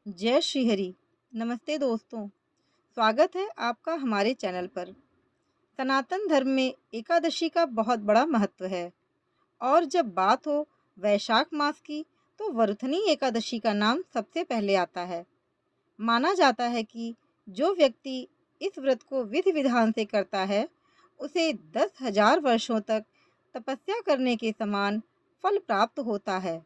जय श्री हरि। नमस्ते दोस्तों, स्वागत है आपका हमारे चैनल पर। सनातन धर्म में एकादशी का बहुत बड़ा महत्व है और जब बात हो वैशाख मास की तो वरुथनी एकादशी का नाम सबसे पहले आता है। माना जाता है कि जो व्यक्ति इस व्रत को विधि विधान से करता है उसे 10,000 वर्षों तक तपस्या करने के समान फल प्राप्त होता है।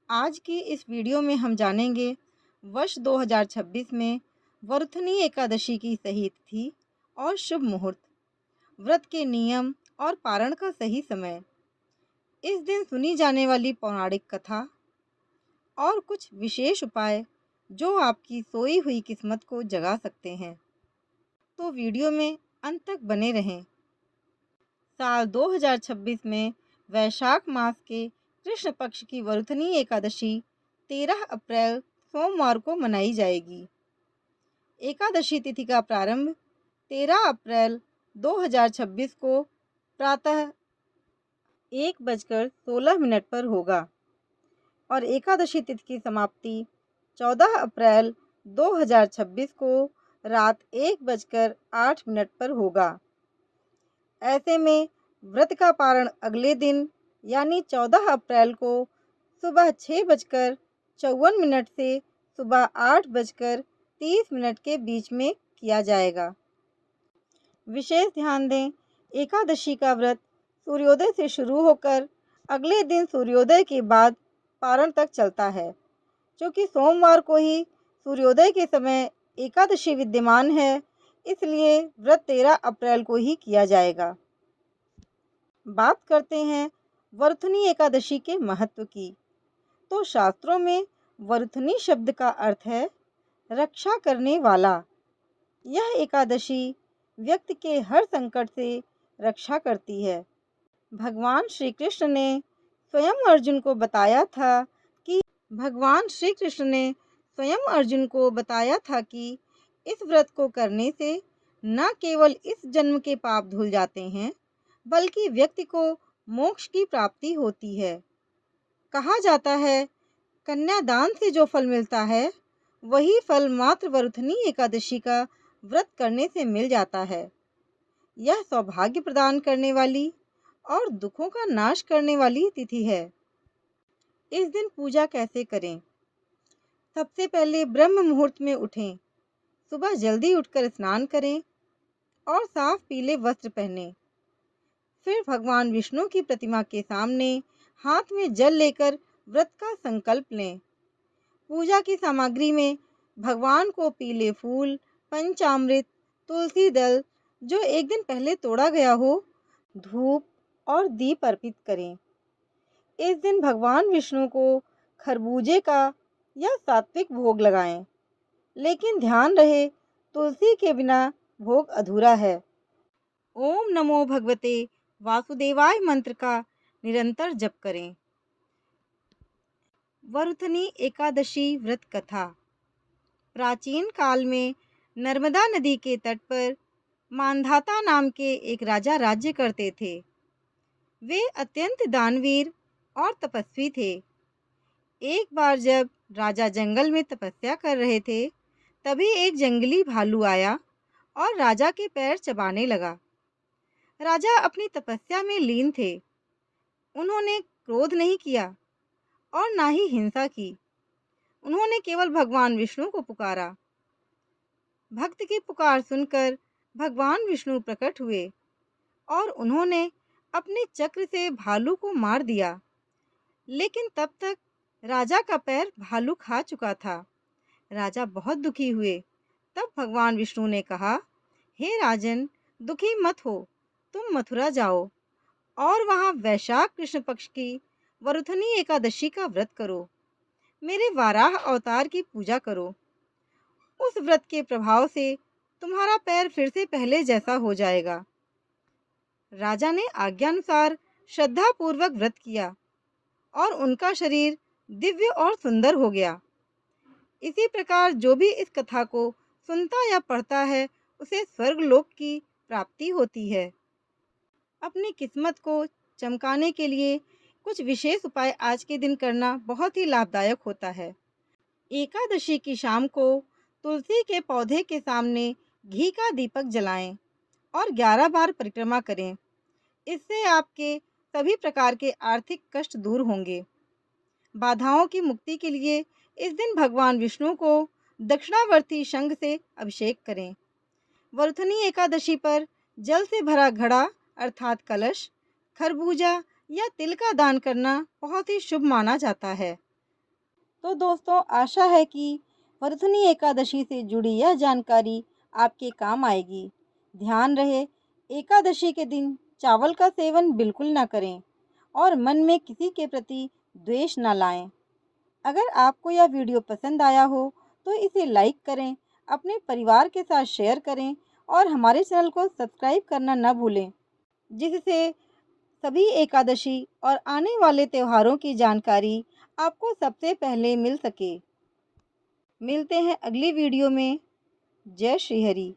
आज की इस वीडियो में हम जानेंगे वर्ष 2026 में वरुथनी एकादशी की सही तिथि और शुभ मुहूर्त, व्रत के नियम और पारण का सही समय, इस दिन सुनी जाने वाली पौराणिक कथा और कुछ विशेष उपाय जो आपकी सोई हुई किस्मत को जगा सकते हैं। तो वीडियो में अंत तक बने रहें। साल 2026 में वैशाख मास के कृष्ण पक्ष की वरुथनी एकादशी 13 अप्रैल सोमवार को मनाई जाएगी। एकादशी तिथि का प्रारंभ 13 अप्रैल 2026 को प्रातः 1:16 पर होगा और एकादशी तिथि की समाप्ति 14 अप्रैल 2026 को रात 1:08 पर होगा। ऐसे में व्रत का पारण अगले दिन यानी 14 अप्रैल को सुबह 6:54 से सुबह 8:30 के बीच में किया जाएगा। विशेष ध्यान दें, एकादशी का व्रत सूर्योदय से शुरू होकर अगले दिन सूर्योदय के बाद पारण तक चलता है। क्योंकि सोमवार को ही सूर्योदय के समय एकादशी विद्यमान है, इसलिए व्रत 13 अप्रैल को ही किया जाएगा। बात करते हैं वरुथनी एकादशी के महत्व की। तो शास्त्रों में वरुथनी शब्द का अर्थ है रक्षा करने वाला। यह एकादशी व्यक्ति के हर संकट से रक्षा करती है। भगवान श्री कृष्ण ने स्वयं अर्जुन को बताया था कि इस व्रत को करने से न केवल इस जन्म के पाप धुल जाते हैं बल्कि व्यक्ति को मोक्ष की प्राप्ति होती है। कहा जाता है, कन्यादान से जो फल मिलता है वही फल मात्र वरुथनी एकादशी का व्रत करने से मिल जाता है। यह सौभाग्य प्रदान करने वाली और दुखों का नाश करने वाली तिथि है। इस दिन पूजा कैसे करें? सबसे पहले ब्रह्म मुहूर्त में उठें। सुबह जल्दी उठकर स्नान करें और साफ पीले वस्त्र पहनें। फिर भगवान विष्णु की प्रतिमा के सामने हाथ में जल लेकर व्रत का संकल्प लें। पूजा की सामग्री में भगवान को पीले फूल, पंचामृत, तुलसी दल जो एक दिन पहले तोड़ा गया हो, धूप और दीप अर्पित करें। इस दिन भगवान विष्णु को खरबूजे का या सात्विक भोग लगाएं, लेकिन ध्यान रहे तुलसी के बिना भोग अधूरा है। ओम नमो भगवते वासुदेवाय मंत्र का निरंतर जप करें। वरुथनी एकादशी व्रत कथा। प्राचीन काल में नर्मदा नदी के तट पर मांधाता नाम के एक राजा राज्य करते थे। वे अत्यंत दानवीर और तपस्वी थे। एक बार जब राजा जंगल में तपस्या कर रहे थे, तभी एक जंगली भालू आया और राजा के पैर चबाने लगा। राजा अपनी तपस्या में लीन थे। उन्होंने क्रोध नहीं किया और ना ही हिंसा की। उन्होंने केवल भगवान विष्णु को पुकारा। भक्त की पुकार सुनकर भगवान विष्णु प्रकट हुए और उन्होंने अपने चक्र से भालू को मार दिया। लेकिन तब तक राजा का पैर भालू खा चुका था। राजा बहुत दुखी हुए। तब भगवान विष्णु ने कहा, हे राजन, दुखी मत हो, तुम मथुरा जाओ और वहां वैशाख कृष्ण पक्ष की वरुथनी एकादशी का व्रत करो। मेरे वाराह अवतार की पूजा करो। उस व्रत के प्रभाव से तुम्हारा पैर फिर से पहले जैसा हो जाएगा। राजा ने आज्ञानुसार श्रद्धा पूर्वक व्रत किया और उनका शरीर दिव्य और सुंदर हो गया। इसी प्रकार जो भी इस कथा को सुनता या पढ़ता है उसे स्वर्गलोक की प्राप्ति होती है। अपनी किस्मत को चमकाने के लिए कुछ विशेष उपाय आज के दिन करना बहुत ही लाभदायक होता है। एकादशी की शाम को तुलसी के पौधे के सामने घी का दीपक जलाएं और 11 बार परिक्रमा करें। इससे आपके सभी प्रकार के आर्थिक कष्ट दूर होंगे। बाधाओं की मुक्ति के लिए इस दिन भगवान विष्णु को दक्षिणावर्ती शंख से अभिषेक करें। वरुथनी एकादशी पर जल से भरा घड़ा अर्थात कलश, खरबूजा या तिल का दान करना बहुत ही शुभ माना जाता है। तो दोस्तों, आशा है कि वरुथनी एकादशी से जुड़ी यह जानकारी आपके काम आएगी। ध्यान रहे, एकादशी के दिन चावल का सेवन बिल्कुल ना करें और मन में किसी के प्रति द्वेष ना लाएं। अगर आपको यह वीडियो पसंद आया हो तो इसे लाइक करें, अपने परिवार के साथ शेयर करें और हमारे चैनल को सब्सक्राइब करना न भूलें, जिससे सभी एकादशी और आने वाले त्योहारों की जानकारी आपको सबसे पहले मिल सके। मिलते हैं अगली वीडियो में। जय श्री हरि।